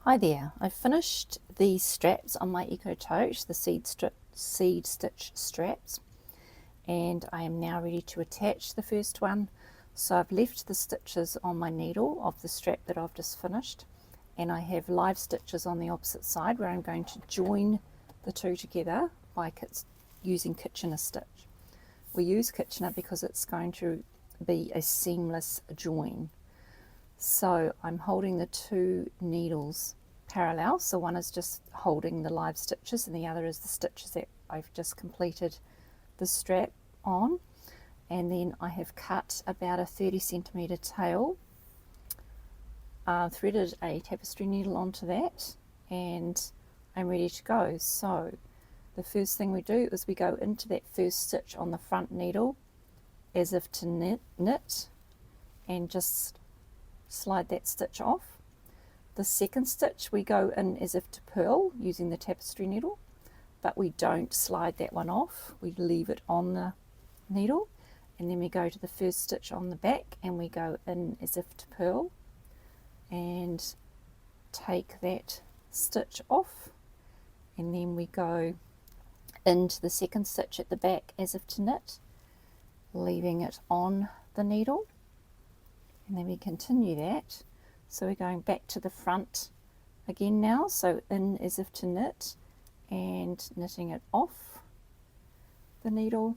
Hi there, I've finished the straps on my Eco Tote, the seed stitch straps, and I am now ready to attach the first one. So I've left the stitches on my needle of the strap that I've just finished, and I have live stitches on the opposite side where I'm going to join the two together by using Kitchener stitch. We use Kitchener because it's going to be a seamless join. So I'm holding the two needles parallel, so one is just holding the live stitches and the other is the stitches that I've just completed the strap on. And then I have cut about a 30cm tail, threaded a tapestry needle onto that, and I'm ready to go. So the first thing we do is we go into that first stitch on the front needle as if to knit and just slide that stitch off. The second stitch we go in as if to purl using the tapestry needle, but we don't slide that one off, we leave it on the needle, and then we go to the first stitch on the back and we go in as if to purl and take that stitch off, and then we go into the second stitch at the back as if to knit, leaving it on the needle, and then we continue that. So we're going back to the front again now, so in as if to knit and knitting it off the needle,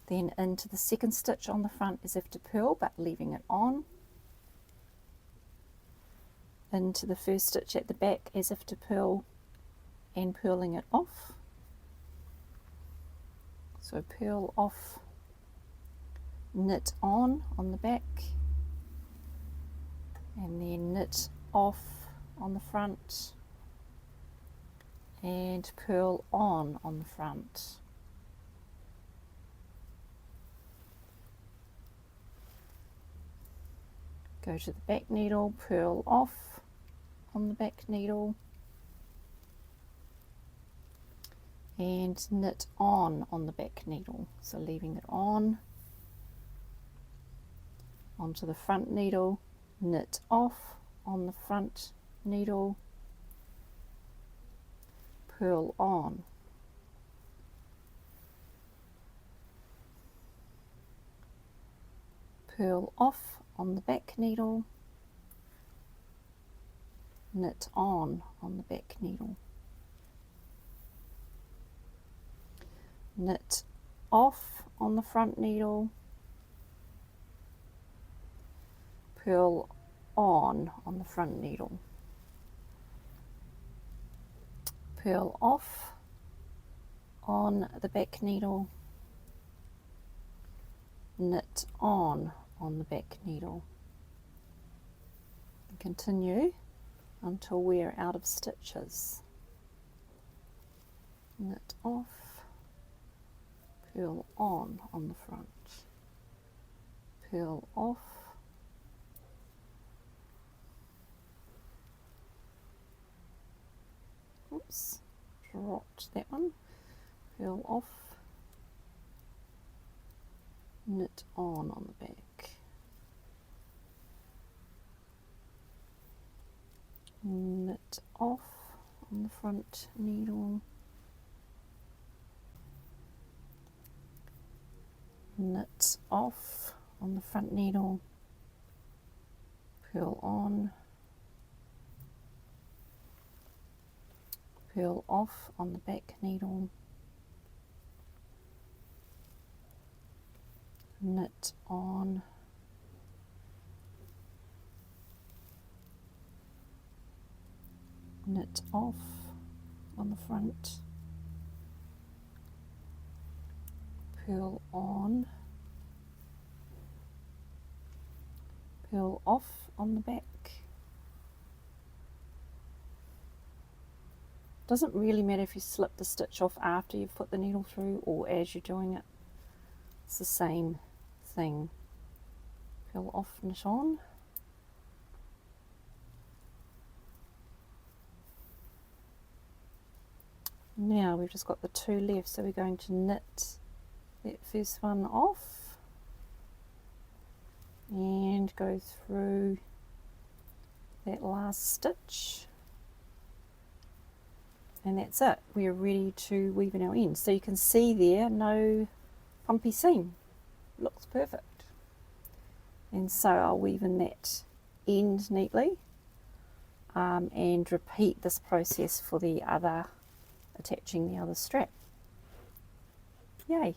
then into the second stitch on the front as if to purl but leaving it on, into the first stitch at the back as if to purl and purling it off. So purl off, knit on the back, and then knit off on the front and purl on the front. Go to the back needle, purl off on the back needle and knit on the back needle, so leaving it on, onto the front needle, knit off on the front needle, purl on, purl off on the back needle, knit on the back needle, knit off on the front needle, purl on the front needle, purl off on the back needle, knit on the back needle, and continue until we're out of stitches. Knit off, purl on the front, purl off, oops, dropped that one, purl off, knit on the back, knit off on the front needle, knit off on the front needle, purl on, purl off on the back needle, knit on, knit off on the front, purl on, purl off on the back. Doesn't really matter if you slip the stitch off after you've put the needle through or as you're doing it, it's the same thing. Purl off, knit on, now we've just got the two left, so we're going to knit that first one off and go through that last stitch, and that's it. We're ready to weave in our end. So you can see there, no pumpy seam, looks perfect. And so I'll weave in that end neatly, and repeat this process for the other, attaching the other strap. Yay!